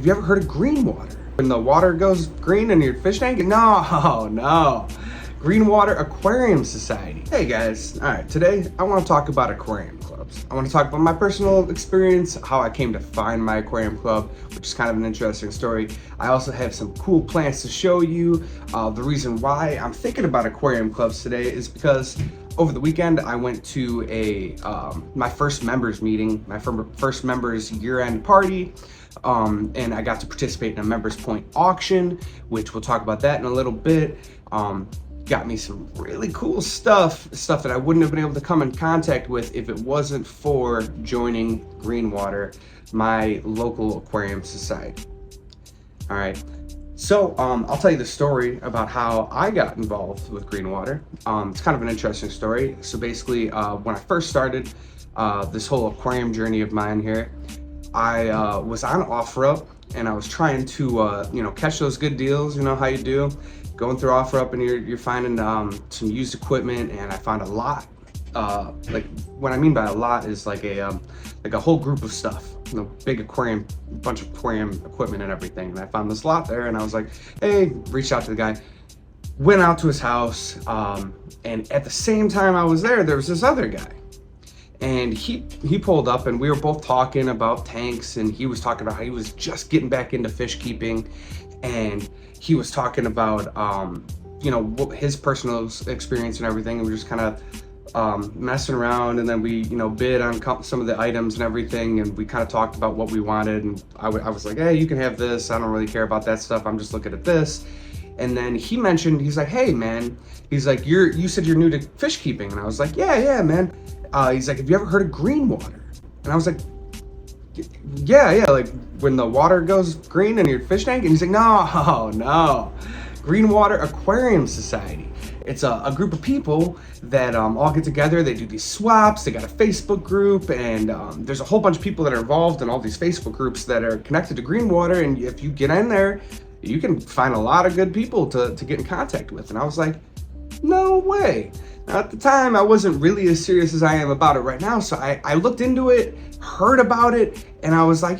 have you ever heard of green water? When the water goes green in your fish tank? No. Green Water Aquarium Society. Hey guys, all right, today I want to talk about aquarium clubs. I want to talk about my personal experience, how I came to find my aquarium club, which is kind of an interesting story. I also have some cool plants to show you. The reason why I'm thinking about aquarium clubs today is because over the weekend I went to my first members meeting, my first members year-end party. And I got to participate in a members point auction, which we'll talk about that in a little bit. Got me some really cool stuff that I wouldn't have been able to come in contact with if it wasn't for joining Green Water, my local aquarium society. All right, so I'll tell you the story about how I got involved with Green Water. It's kind of an interesting story. So basically, when I first started this whole aquarium journey of mine here, I was on OfferUp and I was trying to catch those good deals. You know how you do, going through OfferUp and you're finding some used equipment, and I found a lot. Like what I mean by a lot is like a whole group of stuff, big aquarium, bunch of aquarium equipment and everything. And I found this lot there, and I was like, hey, reached out to the guy, went out to his house, and at the same time I was there was this other guy. And he pulled up, and we were both talking about tanks, and he was talking about how he was just getting back into fish keeping, and he was talking about his personal experience and everything. And we were just kind of messing around, and then we bid on some of the items and everything, and we kind of talked about what we wanted. And I was like, hey, you can have this, I don't really care about that stuff, I'm just looking at this. And then he mentioned, he's like, hey man, he's like, you said you're new to fish keeping. And I was like, yeah man. He's like, have you ever heard of green water? And I was like, yeah, like when the water goes green in your fish tank? And he's like, no, Green Water Aquarium Society. It's a group of people that all get together. They do these swaps. They got a Facebook group, and there's a whole bunch of people that are involved in all these Facebook groups that are connected to Green Water. And if you get in there, you can find a lot of good people to get in contact with. And I was like, no way. Now, at the time, I wasn't really as serious as I am about it right now, so I looked into it, heard about it, and I was like,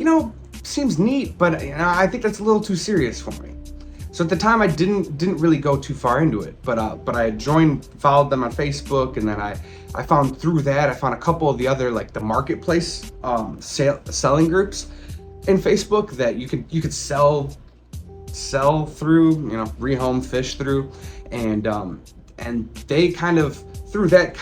seems neat, but I think that's a little too serious for me. So at the time, I didn't really go too far into it, but I followed them on Facebook, and then I found through that, I found a couple of the other, like the marketplace selling groups in Facebook that you could sell through, rehome fish through, and they kind of, through that,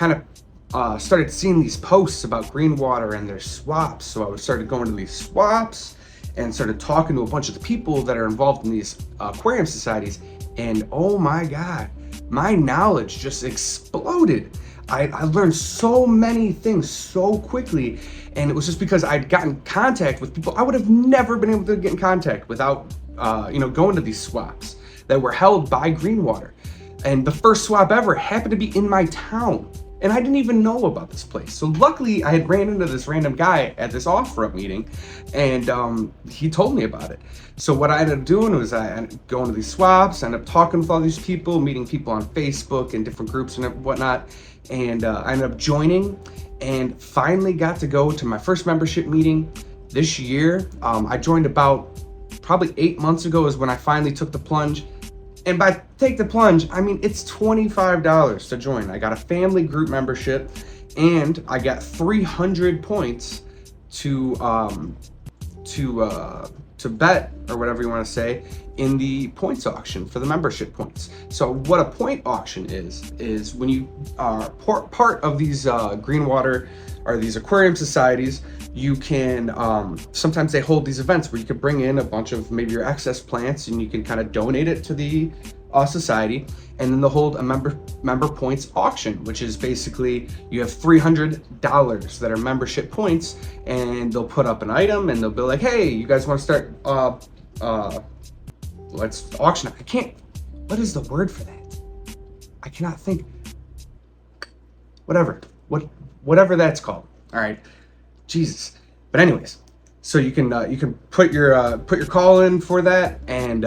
started seeing these posts about Green Water and their swaps. So I started going to these swaps and started talking to a bunch of the people that are involved in these aquarium societies. And oh my God, my knowledge just exploded. I learned so many things so quickly. And it was just because I'd gotten contact with people I would have never been able to get in contact without, going to these swaps that were held by Green Water. And the first swap ever happened to be in my town, and I didn't even know about this place. So luckily I had ran into this random guy at this OfferUp meeting, and he told me about it. So what I ended up doing was I ended up going to these swaps, I ended up talking with all these people, meeting people on Facebook and different groups and whatnot, and I ended up joining and finally got to go to my first membership meeting this year. I joined about probably 8 months ago is when I finally took the plunge. And by take the plunge, I mean, it's $25 to join. I got a family group membership, and I got 300 points to bet, or whatever you want to say, in the points auction for the membership points. So what a point auction is when you are part of these Green Water or these aquarium societies, you can, sometimes they hold these events where you could bring in a bunch of maybe your excess plants, and you can kind of donate it to the society, and then they'll hold a member points auction, which is basically you have $300 that are membership points, and they'll put up an item, and they'll be like, hey, you guys want to start, let's auction it. What is the word for that? I cannot think. Whatever that's called. All right. Jesus. But anyways, so you can put your call in for that, and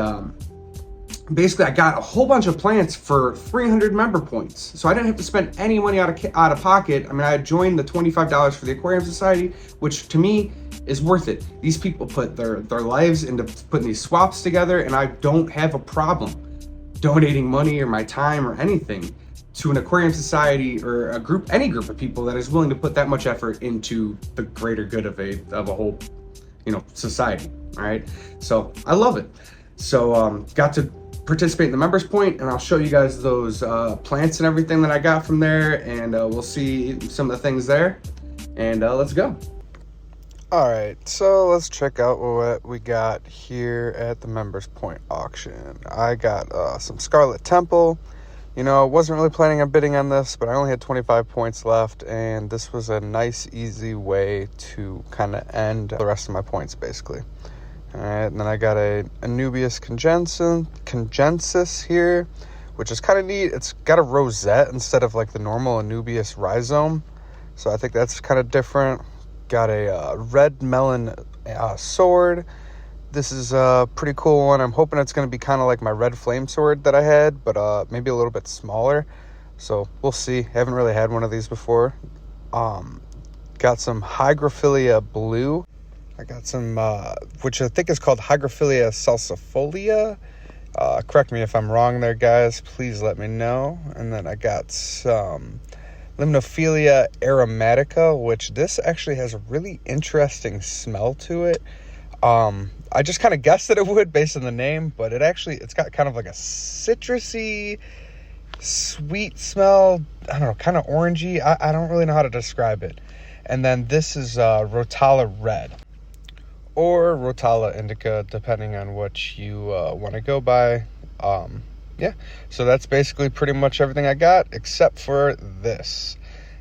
basically I got a whole bunch of plants for 300 member points. So I didn't have to spend any money out of pocket. I mean, I joined the $25 for the Aquarium Society, which to me is worth it. These people put their lives into putting these swaps together, and I don't have a problem donating money or my time or anything to an Aquarium Society or any group of people that is willing to put that much effort into the greater good of a whole, society. All right. So I love it. So got to participate in the members point, and I'll show you guys those plants and everything that I got from there, and we'll see some of the things there, and let's go. All right, so let's check out what we got here at the members point auction. I got some Scarlet Temple. Wasn't really planning on bidding on this, but I only had 25 points left, and this was a nice, easy way to kind of end the rest of my points, basically. All right, and then I got a Anubias congensis here, which is kind of neat. It's got a rosette instead of like the normal Anubias rhizome, so I think that's kind of different. Got a red melon sword. This is a pretty cool one. I'm hoping it's going to be kind of like my red flame sword that I had, but maybe a little bit smaller. So we'll see. Haven't really had one of these before. Got some Hygrophila blue. I got some, which I think is called Hygrophila salsifolia. Correct me if I'm wrong there, guys. Please let me know. And then I got some Limnophilia aromatica, which this actually has a really interesting smell to it. I just kind of guessed that it would based on the name, but it's got kind of like a citrusy, sweet smell. I don't know, kind of orangey. I don't really know how to describe it. And then this is Rotala red, or Rotala indica, depending on what you want to go by. Yeah, so that's basically pretty much everything I got, except for this.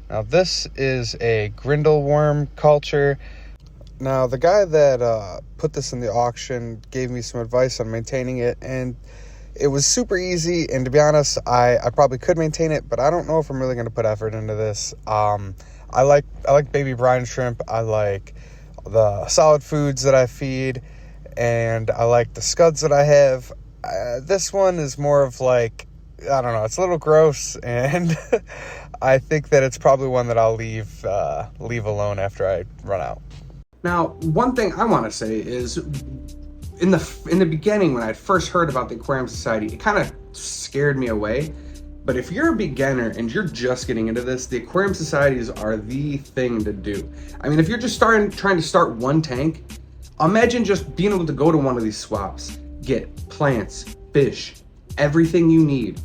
Now, this is a Grindal worm culture. Now, the guy that put this in the auction gave me some advice on maintaining it, and it was super easy. And to be honest, I probably could maintain it, but I don't know if I'm really going to put effort into this. I like baby brine shrimp. I like the solid foods that I feed, and I like the scuds that I have. This one is more of like, I don't know, it's a little gross, and I think that it's probably one that I'll leave alone after I run out. Now, one thing I want to say is, in the beginning, when I first heard about the Aquarium Society, it kind of scared me away. But if you're a beginner and you're just getting into this, the Aquarium Societies are the thing to do. I mean, if you're just trying to start one tank, imagine just being able to go to one of these swaps, get plants, fish, everything you need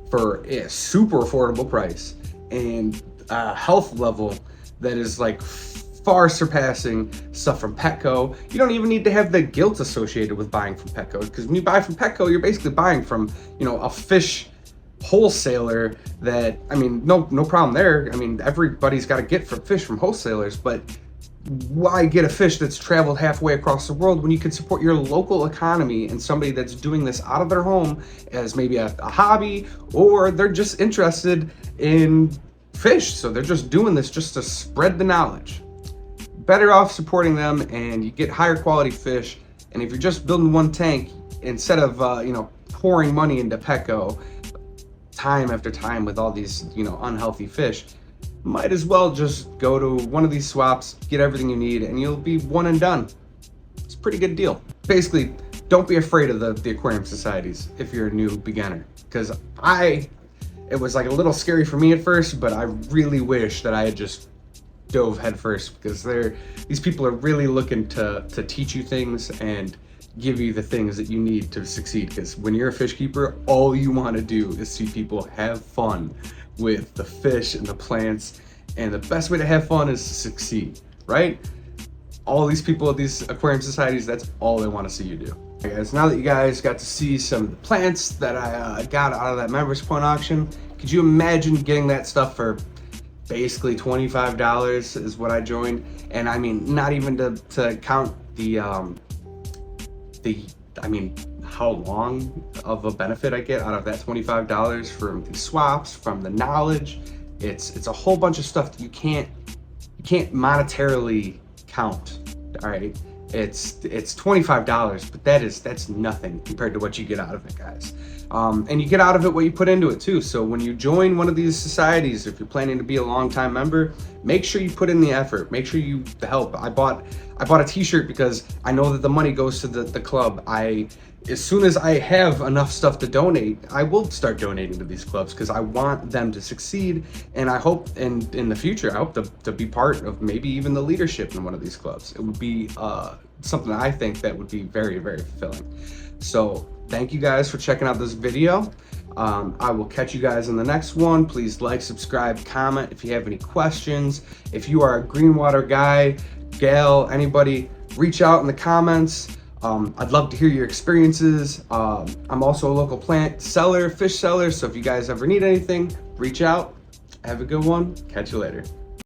for a super affordable price, and a health level that is like far surpassing stuff from Petco. You don't even need to have the guilt associated with buying from Petco, because when you buy from Petco, you're basically buying from, a fish wholesaler that, I mean, no problem there. I mean, everybody's got to get fish from wholesalers, but why get a fish that's traveled halfway across the world when you can support your local economy and somebody that's doing this out of their home as maybe a hobby, or they're just interested in fish, so they're just doing this just to spread the knowledge. Better off supporting them, and you get higher quality fish. And if you're just building one tank, instead of pouring money into Petco time after time with all these unhealthy fish, might as well just go to one of these swaps, get everything you need, and you'll be one and done. It's a pretty good deal. Basically, don't be afraid of the Aquarium Societies if you're a new beginner, because it was like a little scary for me at first, but I really wish that I had just dove head first, because these people are really looking to teach you things and give you the things that you need to succeed. Because when you're a fish keeper, all you want to do is see people have fun with the fish and the plants, and the best way to have fun is to succeed, right? All these people at these Aquarium Societies, that's all they want to see you do. Okay, guys, now that you guys got to see some of the plants that I got out of that members point auction, could you imagine getting that stuff for basically $25 is what I joined? And I mean, not even to count how long of a benefit I get out of that $25 from the swaps, from the knowledge. It's a whole bunch of stuff that you can't monetarily count. All right, it's $25, but that's nothing compared to what you get out of it, guys. And you get out of it what you put into it too. So when you join one of these societies, if you're planning to be a long-time member, make sure you put in the effort. Make sure you help. I bought a t-shirt because I know that the money goes to the club. As soon as I have enough stuff to donate, I will start donating to these clubs because I want them to succeed. And I hope in the future, I hope to be part of maybe even the leadership in one of these clubs. It would be something I think that would be very, very fulfilling. So thank you guys for checking out this video. I will catch you guys in the next one. Please like, subscribe, comment if you have any questions. If you are a Greenwater guy, gal, anybody, reach out in the comments. I'd love to hear your experiences. I'm also a local plant seller, fish seller, so if you guys ever need anything, reach out. Have a good one. Catch you later.